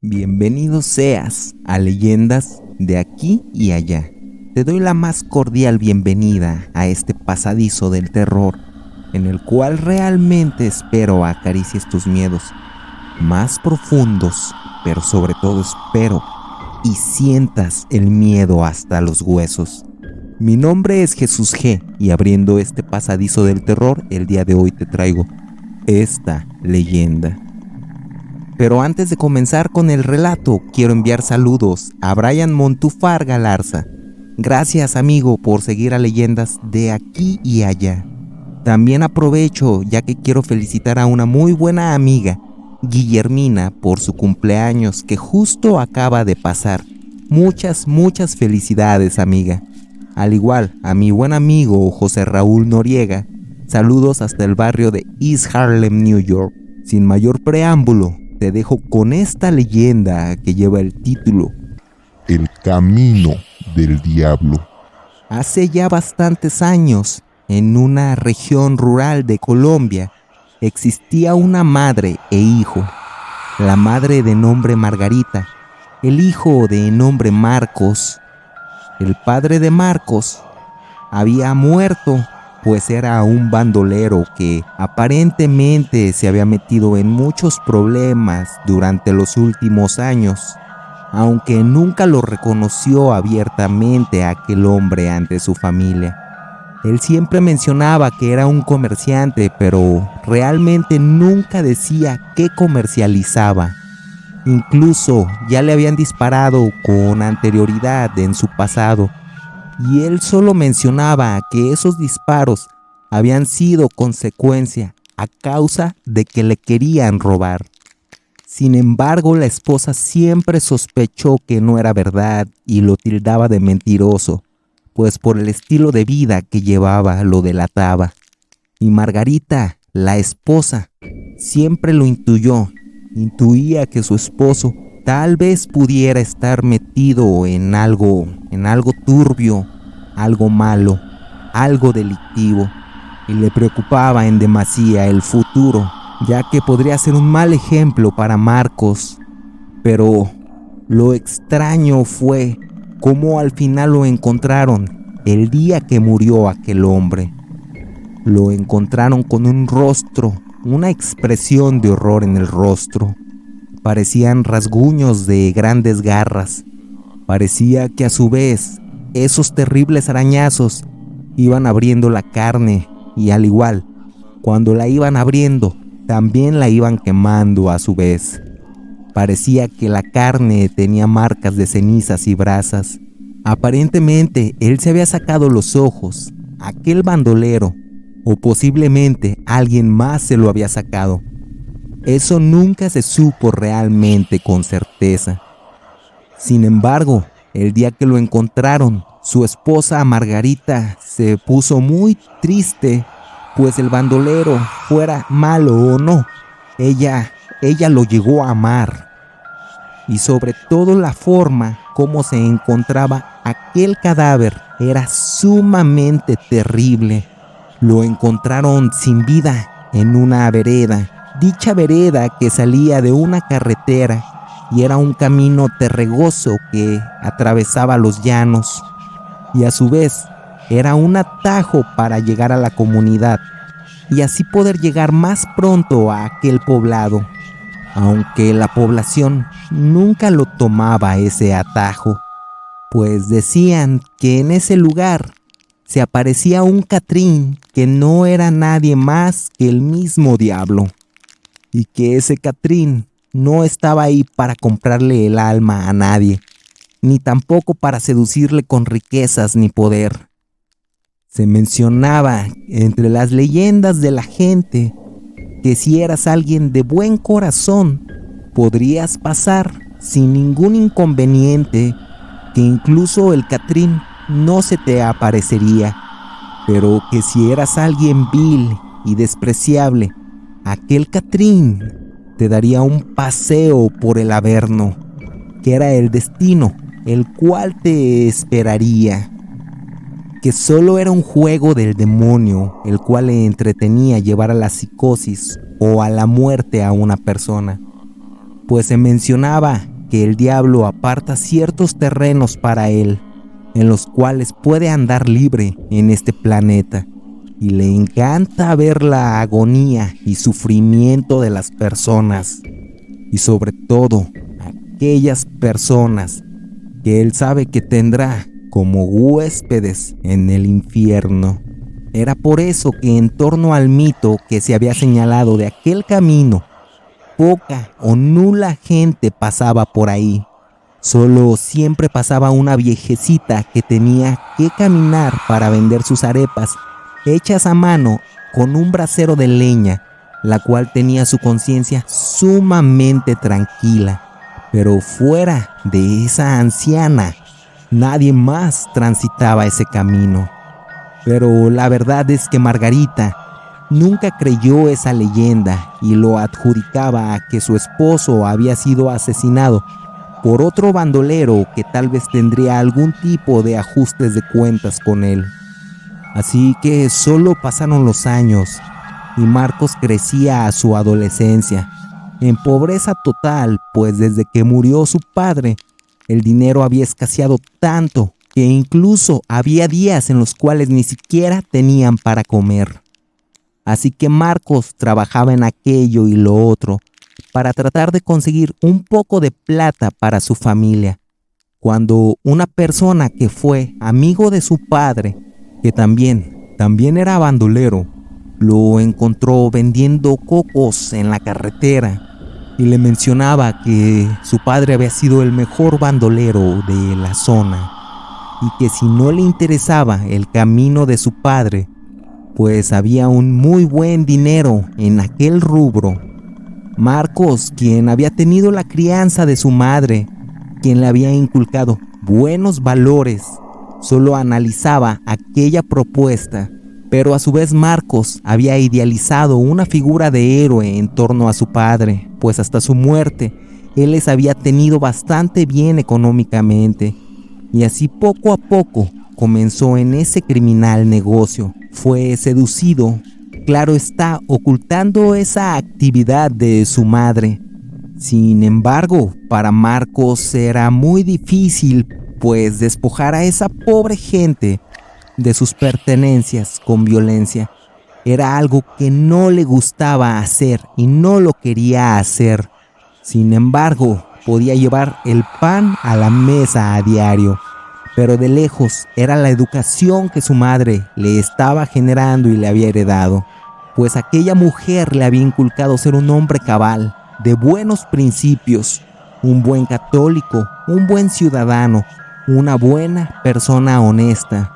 Bienvenido seas a Leyendas de aquí y allá. Te doy la más cordial bienvenida a este pasadizo del terror, en el cual realmente espero acaricies tus miedos más profundos, pero sobre todo espero y sientas el miedo hasta los huesos. Mi nombre es Jesús G y abriendo este pasadizo del terror, el día de hoy te traigo esta leyenda. Pero antes de comenzar con el relato, quiero enviar saludos a Brian Montufar Galarza. Gracias, amigo, por seguir a Leyendas de aquí y allá. También aprovecho, ya que quiero felicitar a una muy buena amiga, Guillermina, por su cumpleaños que justo acaba de pasar. Muchas felicidades, amiga. Al igual a mi buen amigo José Raúl Noriega, saludos hasta el barrio de East Harlem, New York. Sin mayor preámbulo, te dejo con esta leyenda que lleva el título El Camino del Diablo. Hace ya bastantes años, en una región rural de Colombia, existía una madre e hijo. La madre de nombre Margarita, el hijo de nombre Marcos. El padre de Marcos había muerto, pues era un bandolero que aparentemente se había metido en muchos problemas durante los últimos años, aunque nunca lo reconoció abiertamente a aquel hombre ante su familia. Él siempre mencionaba que era un comerciante, pero realmente nunca decía qué comercializaba. Incluso ya le habían disparado con anterioridad en su pasado, y él solo mencionaba que esos disparos habían sido consecuencia a causa de que le querían robar. Sin embargo, la esposa siempre sospechó que no era verdad y lo tildaba de mentiroso, pues por el estilo de vida que llevaba lo delataba. Y Margarita, la esposa, siempre lo intuía que su esposo tal vez pudiera estar metido en algo turbio, algo malo, algo delictivo, y le preocupaba en demasía el futuro, ya que podría ser un mal ejemplo para Marcos. Pero lo extraño fue cómo al final lo encontraron el día que murió aquel hombre. Lo encontraron con un rostro, una expresión de horror en el rostro. Parecían rasguños de grandes garras. Parecía que a su vez esos terribles arañazos iban abriendo la carne y al igual, cuando la iban abriendo, también la iban quemando a su vez. Parecía que la carne tenía marcas de cenizas y brasas. Aparentemente él se había sacado los ojos, aquel bandolero, o posiblemente alguien más se lo había sacado. Eso nunca se supo realmente con certeza. Sin embargo, el día que lo encontraron, su esposa Margarita se puso muy triste, pues el bandolero, fuera malo o no, ella lo llegó a amar. Y sobre todo la forma como se encontraba aquel cadáver era sumamente terrible. Lo encontraron sin vida en una vereda. Dicha vereda que salía de una carretera y era un camino terregoso que atravesaba los llanos y a su vez era un atajo para llegar a la comunidad y así poder llegar más pronto a aquel poblado, aunque la población nunca lo tomaba ese atajo, pues decían que en ese lugar se aparecía un Catrín que no era nadie más que el mismo diablo, y que ese Catrín no estaba ahí para comprarle el alma a nadie, ni tampoco para seducirle con riquezas ni poder. Se mencionaba entre las leyendas de la gente que si eras alguien de buen corazón, podrías pasar sin ningún inconveniente, que incluso el Catrín no se te aparecería, pero que si eras alguien vil y despreciable, aquel Catrín te daría un paseo por el Averno, que era el destino, el cual te esperaría, que solo era un juego del demonio, el cual le entretenía llevar a la psicosis o a la muerte a una persona. pues se mencionaba que el diablo aparta ciertos terrenos para él, en los cuales puede andar libre en este planeta, y le encanta ver la agonía y sufrimiento de las personas, y sobre todo aquellas personas que él sabe que tendrá como huéspedes en el infierno. Era por eso que en torno al mito que se había señalado de aquel camino, poca o nula gente pasaba por ahí. Solo siempre pasaba una viejecita que tenía que caminar para vender sus arepas hechas a mano con un brasero de leña, la cual tenía su conciencia sumamente tranquila. Pero fuera de esa anciana, nadie más transitaba ese camino. Pero la verdad es que Margarita nunca creyó esa leyenda y lo adjudicaba a que su esposo había sido asesinado por otro bandolero que tal vez tendría algún tipo de ajustes de cuentas con él. Así que solo pasaron los años y Marcos crecía a su adolescencia, en pobreza total, pues desde que murió su padre, el dinero había escaseado tanto que incluso había días en los cuales ni siquiera tenían para comer. Así que Marcos trabajaba en aquello y lo otro para tratar de conseguir un poco de plata para su familia, cuando una persona que fue amigo de su padre, que también era bandolero, lo encontró vendiendo cocos en la carretera y le mencionaba que su padre había sido el mejor bandolero de la zona y que si no le interesaba el camino de su padre, pues había un muy buen dinero en aquel rubro. Marcos, quien había tenido la crianza de su madre, quien le había inculcado buenos valores, solo analizaba aquella propuesta, pero a su vez Marcos había idealizado una figura de héroe en torno a su padre, pues hasta su muerte él les había tenido bastante bien económicamente, y así poco a poco comenzó en ese criminal negocio. Fue seducido, claro está, ocultando esa actividad de su madre. Sin embargo, para Marcos era muy difícil, pues despojar a esa pobre gente de sus pertenencias con violencia era algo que no le gustaba hacer y no lo quería hacer. Sin embargo, podía llevar el pan a la mesa a diario, pero de lejos era la educación que su madre le estaba generando y le había heredado, pues aquella mujer le había inculcado ser un hombre cabal, de buenos principios, un buen católico, un buen ciudadano, una buena persona honesta.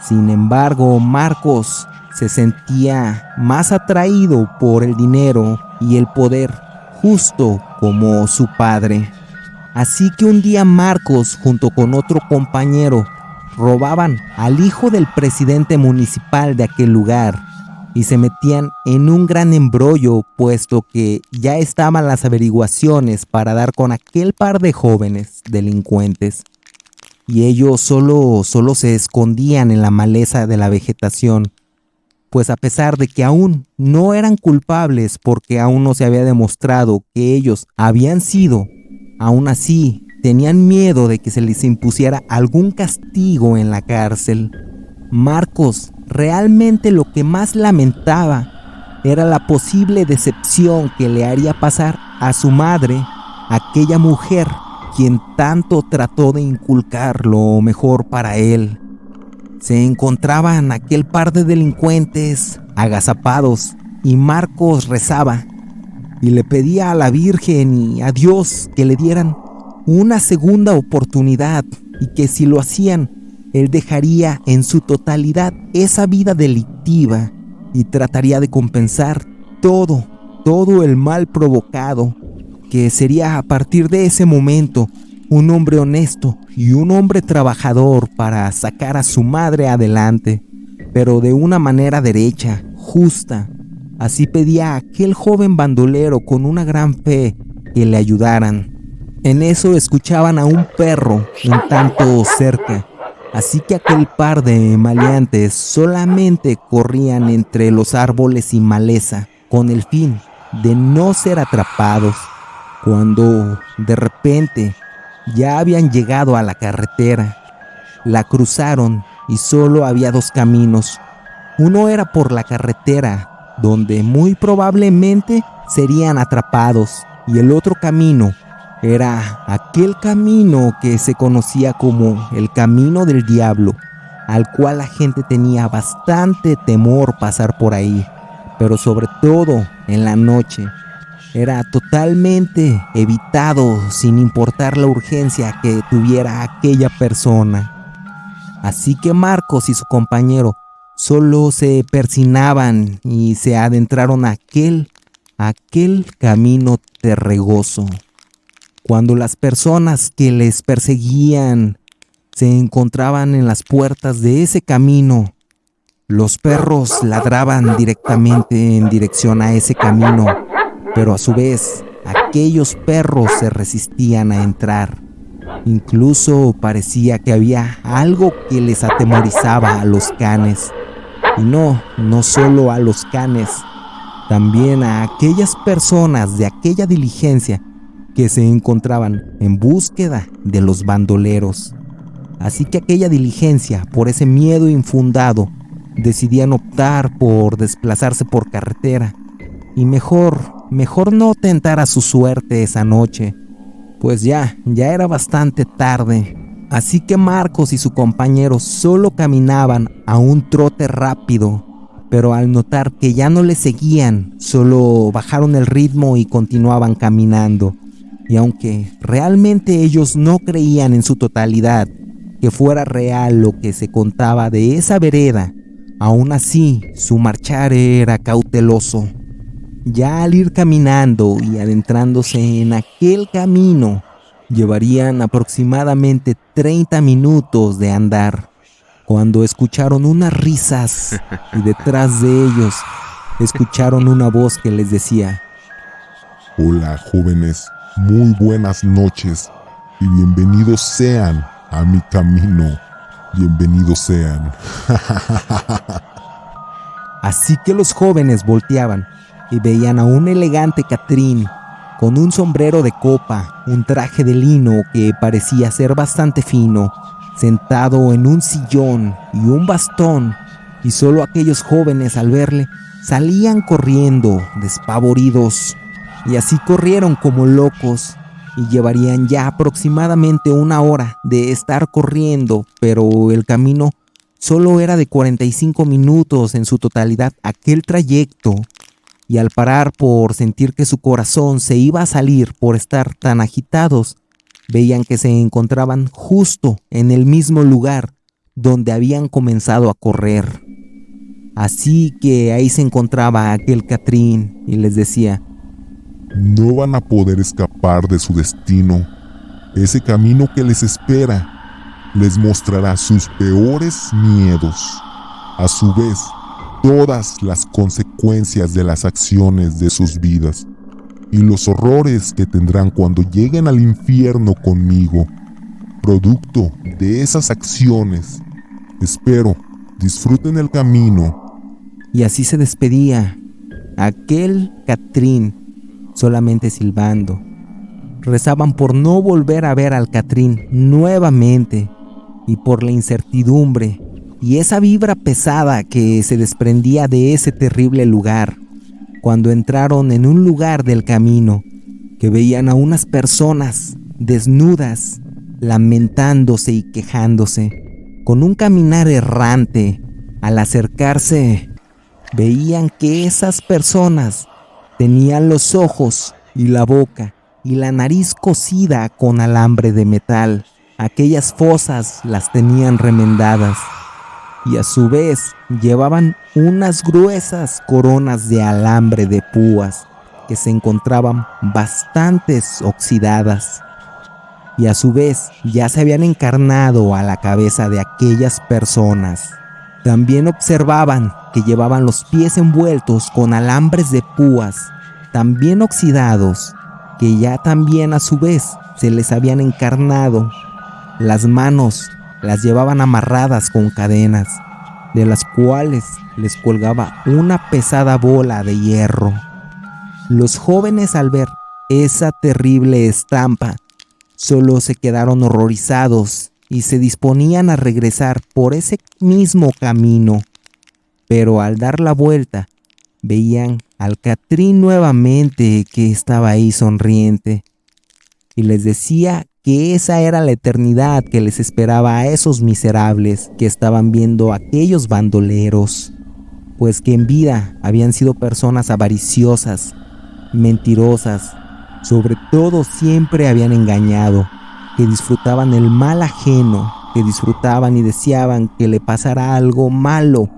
Sin embargo, Marcos se sentía más atraído por el dinero y el poder, justo como su padre. Así que un día Marcos, junto con otro compañero, robaban al hijo del presidente municipal de aquel lugar y se metían en un gran embrollo, puesto que ya estaban las averiguaciones para dar con aquel par de jóvenes delincuentes. Y ellos solo se escondían en la maleza de la vegetación, pues a pesar de que aún no eran culpables porque aún no se había demostrado que ellos habían sido, aún así tenían miedo de que se les impusiera algún castigo en la cárcel. Marcos realmente lo que más lamentaba era la posible decepción que le haría pasar a su madre, aquella mujer quien tanto trató de inculcar lo mejor para él. Se encontraban aquel par de delincuentes agazapados y Marcos rezaba y le pedía a la Virgen y a Dios que le dieran una segunda oportunidad y que si lo hacían, él dejaría en su totalidad esa vida delictiva y trataría de compensar todo el mal provocado, que sería a partir de ese momento un hombre honesto y un hombre trabajador para sacar a su madre adelante, pero de una manera derecha, justa. Así pedía a aquel joven bandolero con una gran fe que le ayudaran. En eso escuchaban a un perro un tanto cerca, así que aquel par de maleantes solamente corrían entre los árboles y maleza con el fin de no ser atrapados. cuando de repente ya habían llegado a la carretera. La cruzaron y solo había dos caminos. Uno era por la carretera, donde muy probablemente serían atrapados, y el otro camino era aquel camino que se conocía como el Camino del Diablo, al cual la gente tenía bastante temor pasar por ahí, pero sobre todo en la noche. Era totalmente evitado sin importar la urgencia que tuviera aquella persona. Así que Marcos y su compañero solo se persinaban y se adentraron a aquel camino terregoso. Cuando las personas que les perseguían se encontraban en las puertas de ese camino, los perros ladraban directamente en dirección a ese camino, pero a su vez aquellos perros se resistían a entrar. Incluso parecía que había algo que les atemorizaba a los canes. Y no solo a los canes, también a aquellas personas de aquella diligencia que se encontraban en búsqueda de los bandoleros. Así que aquella diligencia, por ese miedo infundado, decidían optar por desplazarse por carretera. Y mejor no tentar a su suerte esa noche, pues ya era bastante tarde. Así que Marcos y su compañero solo caminaban a un trote rápido, pero al notar que ya no le seguían, solo bajaron el ritmo y continuaban caminando. Y aunque realmente ellos no creían en su totalidad que fuera real lo que se contaba de esa vereda, aún así su marchar era cauteloso. Ya al ir caminando y adentrándose en aquel camino, llevarían aproximadamente 30 minutos de andar, cuando escucharon unas risas y detrás de ellos escucharon una voz que les decía: Hola jóvenes, muy buenas noches y bienvenidos sean a mi camino, bienvenidos sean. Así que los jóvenes volteaban y veían a un elegante Catrín con un sombrero de copa, un traje de lino que parecía ser bastante fino, sentado en un sillón y un bastón, y solo aquellos jóvenes al verle salían corriendo despavoridos, y así corrieron como locos, y llevarían ya aproximadamente 1 hora de estar corriendo, pero el camino solo era de 45 minutos en su totalidad aquel trayecto. Y al parar por sentir que su corazón se iba a salir por estar tan agitados, veían que se encontraban justo en el mismo lugar donde habían comenzado a correr. Así que ahí se encontraba aquel Catrín y les decía: No van a poder escapar de su destino. Ese camino que les espera les mostrará sus peores miedos. A su vez, todas las consecuencias de las acciones de sus vidas y los horrores que tendrán cuando lleguen al infierno conmigo, producto de esas acciones. Espero disfruten el camino. Y así se despedía aquel Catrín, solamente silbando. Rezaban por no volver a ver al Catrín nuevamente, y por la incertidumbre y esa vibra pesada que se desprendía de ese terrible lugar, cuando entraron en un lugar del camino, que veían a unas personas desnudas, lamentándose y quejándose, con un caminar errante. Al acercarse, veían que esas personas tenían los ojos y la boca y la nariz cosida con alambre de metal. Aquellas fosas las tenían remendadas, y a su vez llevaban unas gruesas coronas de alambre de púas que se encontraban bastantes oxidadas, y a su vez ya se habían encarnado a la cabeza de aquellas personas. También observaban que llevaban los pies envueltos con alambres de púas también oxidados, que ya también a su vez se les habían encarnado. Las manos las llevaban amarradas con cadenas, de las cuales les colgaba una pesada bola de hierro. Los jóvenes, al ver esa terrible estampa, solo se quedaron horrorizados y se disponían a regresar por ese mismo camino. Pero al dar la vuelta, veían al Catrín nuevamente, que estaba ahí sonriente, y les decía que esa era la eternidad que les esperaba a esos miserables que estaban viendo a aquellos bandoleros, pues que en vida habían sido personas avariciosas, mentirosas, sobre todo siempre habían engañado, que disfrutaban el mal ajeno, que disfrutaban y deseaban que le pasara algo malo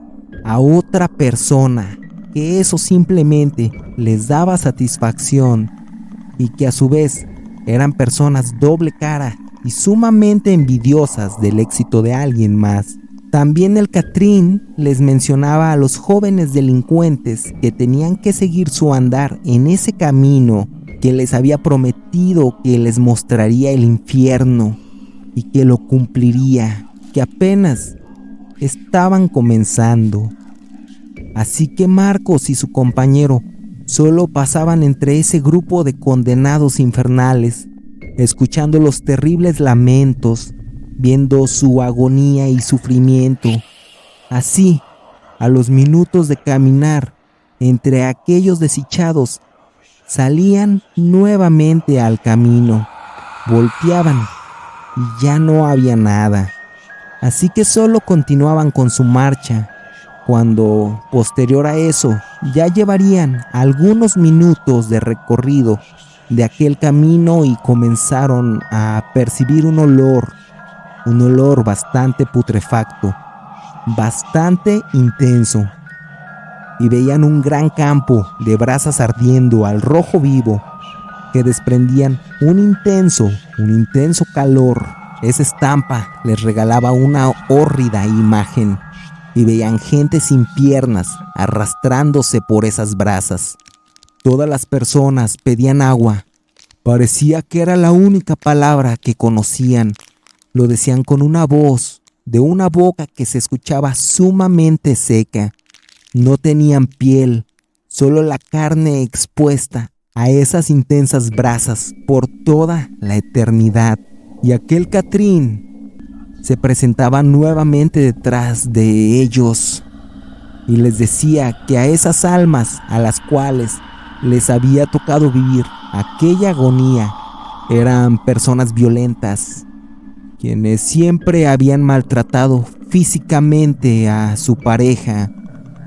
a otra persona, que eso simplemente les daba satisfacción, y que a su vez eran personas doble cara y sumamente envidiosas del éxito de alguien más. También el Catrín les mencionaba a los jóvenes delincuentes que tenían que seguir su andar en ese camino que les había prometido que les mostraría el infierno y que lo cumpliría, que apenas estaban comenzando. Así que Marcos y su compañero solo pasaban entre ese grupo de condenados infernales, escuchando los terribles lamentos, viendo su agonía y sufrimiento. Así, a los minutos de caminar entre aquellos desdichados, salían nuevamente al camino, volteaban y ya no había nada. Así que solo continuaban con su marcha, cuando, posterior a eso, ya llevarían algunos minutos de recorrido de aquel camino y comenzaron a percibir un olor bastante putrefacto, bastante intenso, y veían un gran campo de brasas ardiendo al rojo vivo que desprendían un intenso calor. Esa estampa les regalaba una hórrida imagen, y veían gente sin piernas arrastrándose por esas brasas. Todas las personas pedían agua. Parecía que era la única palabra que conocían. Lo decían con una voz, de una boca que se escuchaba sumamente seca. No tenían piel, solo la carne expuesta a esas intensas brasas por toda la eternidad. Y aquel Catrín se presentaba nuevamente detrás de ellos y les decía que a esas almas a las cuales les había tocado vivir aquella agonía eran personas violentas, quienes siempre habían maltratado físicamente a su pareja,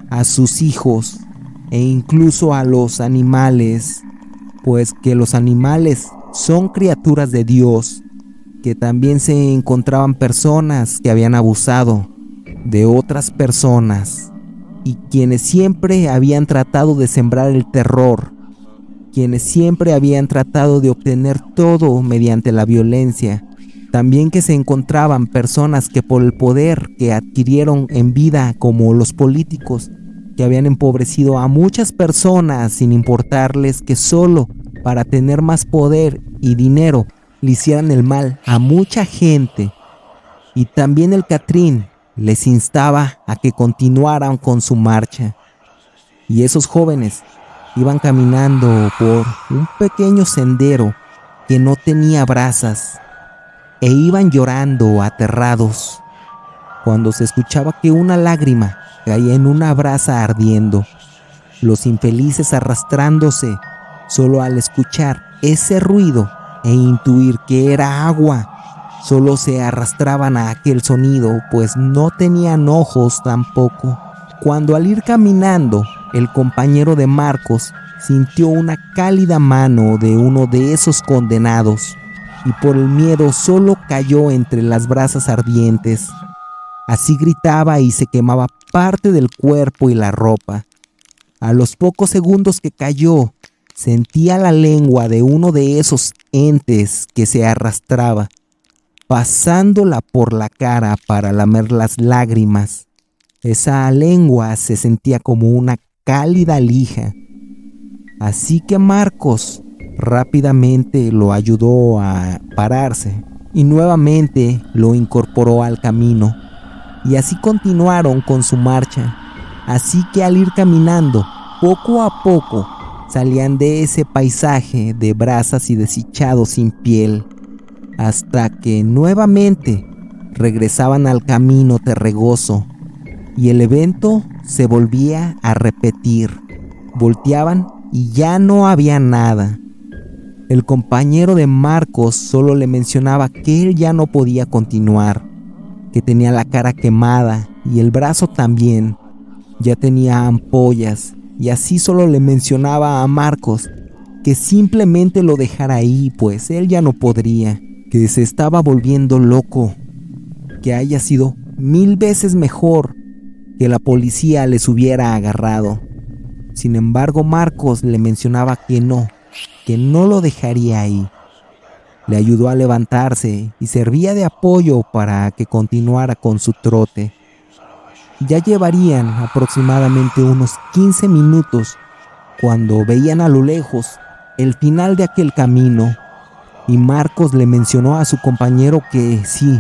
a sus hijos e incluso a los animales, pues que los animales son criaturas de Dios, que también se encontraban personas que habían abusado de otras personas y quienes siempre habían tratado de sembrar el terror, quienes siempre habían tratado de obtener todo mediante la violencia. También que se encontraban personas que por el poder que adquirieron en vida, como los políticos, que habían empobrecido a muchas personas sin importarles que solo para tener más poder y dinero le hicieran el mal a mucha gente. Y también el Catrín les instaba a que continuaran con su marcha. Y esos jóvenes iban caminando por un pequeño sendero que no tenía brasas, e iban llorando aterrados cuando se escuchaba que una lágrima caía en una brasa ardiendo. Los infelices arrastrándose solo al escuchar ese ruido e intuir que era agua, solo se arrastraban a aquel sonido, pues no tenían ojos tampoco. Cuando al ir caminando, el compañero de Marcos sintió una cálida mano de uno de esos condenados, y por el miedo solo cayó entre las brasas ardientes. Así gritaba y se quemaba parte del cuerpo y la ropa. A los pocos segundos que cayó, sentía la lengua de uno de esos entes que se arrastraba, pasándola por la cara para lamer las lágrimas. Esa lengua se sentía como una cálida lija. Así que Marcos rápidamente lo ayudó a pararse y nuevamente lo incorporó al camino. Y así continuaron con su marcha. Así que al ir caminando, poco a poco, salían de ese paisaje de brasas y deshichados sin piel, hasta que nuevamente regresaban al camino terregoso y el evento se volvía a repetir. Volteaban y ya no había nada. El compañero de Marcos solo le mencionaba que él ya no podía continuar, que tenía la cara quemada y el brazo también. Ya tenía ampollas y así solo le mencionaba a Marcos que simplemente lo dejara ahí, pues él ya no podría, que se estaba volviendo loco, que haya sido 1000 veces mejor que la policía les hubiera agarrado. Sin embargo, Marcos le mencionaba que no lo dejaría ahí. Le ayudó a levantarse y servía de apoyo para que continuara con su trote. Ya llevarían aproximadamente unos 15 minutos cuando veían a lo lejos el final de aquel camino y Marcos le mencionó a su compañero que sí,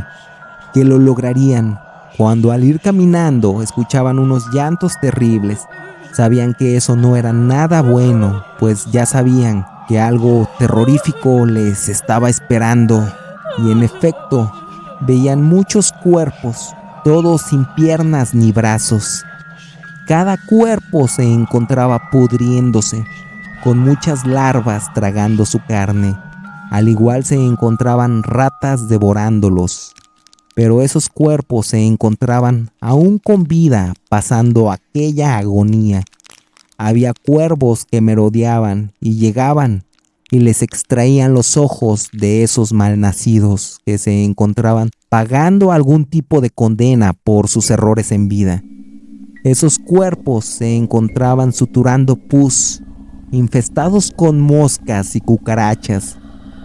que lo lograrían. Cuando al ir caminando escuchaban unos llantos terribles, sabían que eso no era nada bueno, pues ya sabían que algo terrorífico les estaba esperando. Y en efecto, veían muchos cuerpos, todos sin piernas ni brazos. Cada cuerpo se encontraba pudriéndose, con muchas larvas tragando su carne. Al igual se encontraban ratas devorándolos. Pero esos cuerpos se encontraban aún con vida, pasando aquella agonía. Había cuervos que merodeaban y llegaban y les extraían los ojos de esos malnacidos que se encontraban pagando algún tipo de condena por sus errores en vida. Esos cuerpos se encontraban suturando pus, infestados con moscas y cucarachas,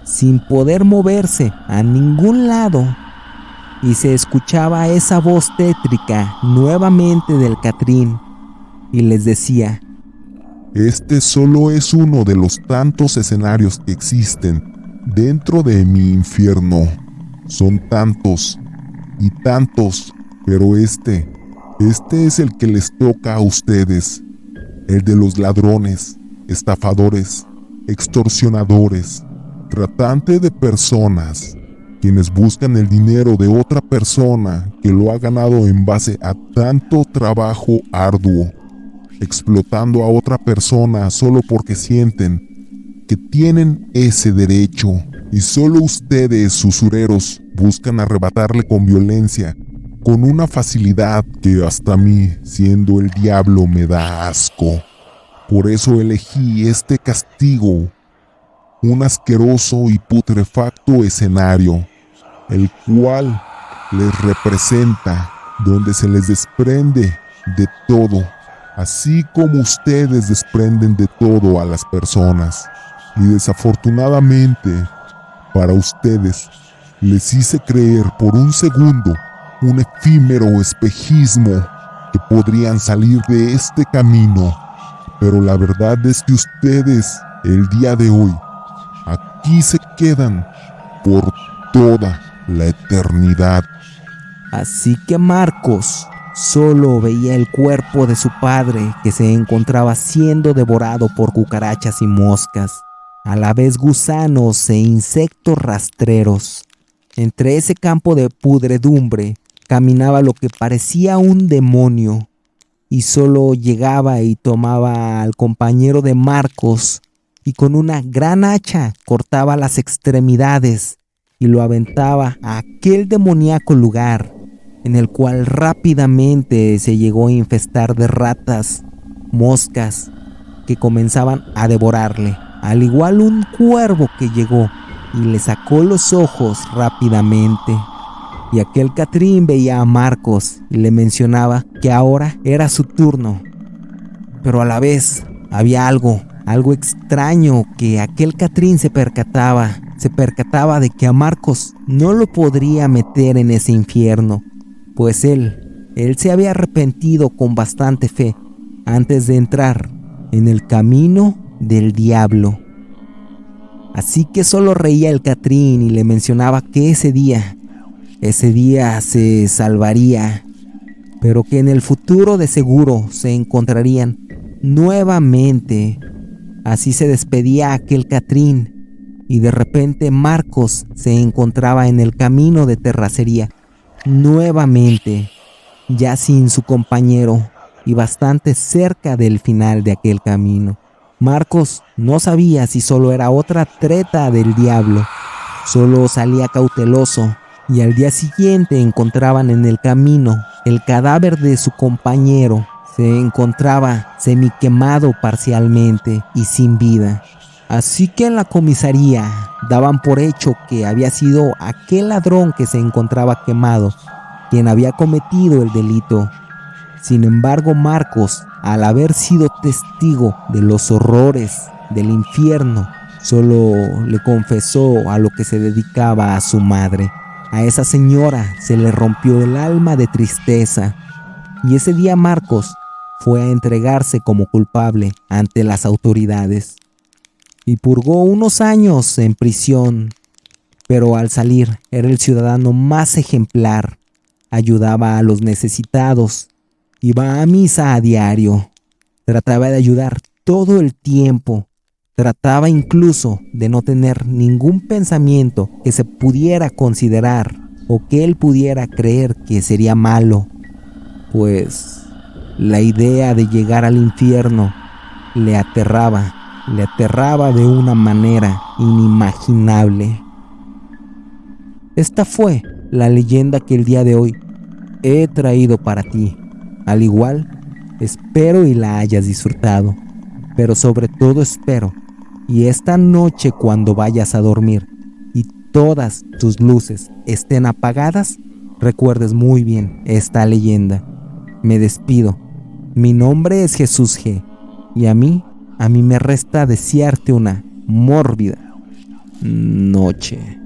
sin poder moverse a ningún lado. Y se escuchaba esa voz tétrica nuevamente del Catrín y les decía: este solo es uno de los tantos escenarios que existen dentro de mi infierno. Son tantos y tantos, pero este es el que les toca a ustedes, el de los ladrones, estafadores, extorsionadores, tratantes de personas, quienes buscan el dinero de otra persona que lo ha ganado en base a tanto trabajo arduo, explotando a otra persona solo porque sienten que tienen ese derecho, y solo ustedes, usureros, buscan arrebatarle con violencia, con una facilidad que hasta a mí, siendo el diablo, me da asco. Por eso elegí este castigo, un asqueroso y putrefacto escenario, el cual les representa, donde se les desprende de todo, así como ustedes desprenden de todo a las personas. Y desafortunadamente, para ustedes, les hice creer por un segundo un efímero espejismo que podrían salir de este camino. Pero la verdad es que ustedes, el día de hoy, aquí se quedan por toda la eternidad. Así que Marcos solo veía el cuerpo de su padre que se encontraba siendo devorado por cucarachas y moscas, a la vez gusanos e insectos rastreros. Entre ese campo de pudredumbre caminaba lo que parecía un demonio, y solo llegaba y tomaba al compañero de Marcos y con una gran hacha cortaba las extremidades y lo aventaba a aquel demoníaco lugar, en el cual rápidamente se llegó a infestar de ratas, moscas, que comenzaban a devorarle, al igual un cuervo que llegó y le sacó los ojos rápidamente. Y aquel Catrín veía a Marcos y le mencionaba que ahora era su turno. Pero a la vez había algo extraño, que aquel Catrín se percataba de que a Marcos no lo podría meter en ese infierno, pues él se había arrepentido con bastante fe antes de entrar en el camino del diablo. Así que solo reía el Catrín y le mencionaba que ese día se salvaría, pero que en el futuro de seguro se encontrarían nuevamente Así se despedía aquel Catrín, y de repente Marcos se encontraba en el camino de terracería, nuevamente, ya sin su compañero y bastante cerca del final de aquel camino. Marcos no sabía si solo era otra treta del diablo, solo salía cauteloso, y al día siguiente encontraban en el camino el cadáver de su compañero. Se encontraba semiquemado parcialmente y sin vida. Así que en la comisaría daban por hecho que había sido aquel ladrón que se encontraba quemado quien había cometido el delito. Sin embargo, Marcos, al haber sido testigo de los horrores del infierno, solo le confesó a lo que se dedicaba a su madre. A esa señora se le rompió el alma de tristeza, y ese día Marcos fue a entregarse como culpable ante las autoridades y purgó unos años en prisión, pero al salir era el ciudadano más ejemplar, ayudaba a los necesitados, iba a misa a diario, trataba de ayudar todo el tiempo, trataba incluso de no tener ningún pensamiento que se pudiera considerar o que él pudiera creer que sería malo, pues la idea de llegar al infierno le aterraba de una manera inimaginable. Esta fue la leyenda que el día de hoy he traído para ti. Al igual, espero y la hayas disfrutado, pero sobre todo espero, y esta noche cuando vayas a dormir y todas tus luces estén apagadas, recuerdes muy bien esta leyenda. Me despido. Mi nombre es Jesús G. Y a mí me resta desearte una mórbida noche.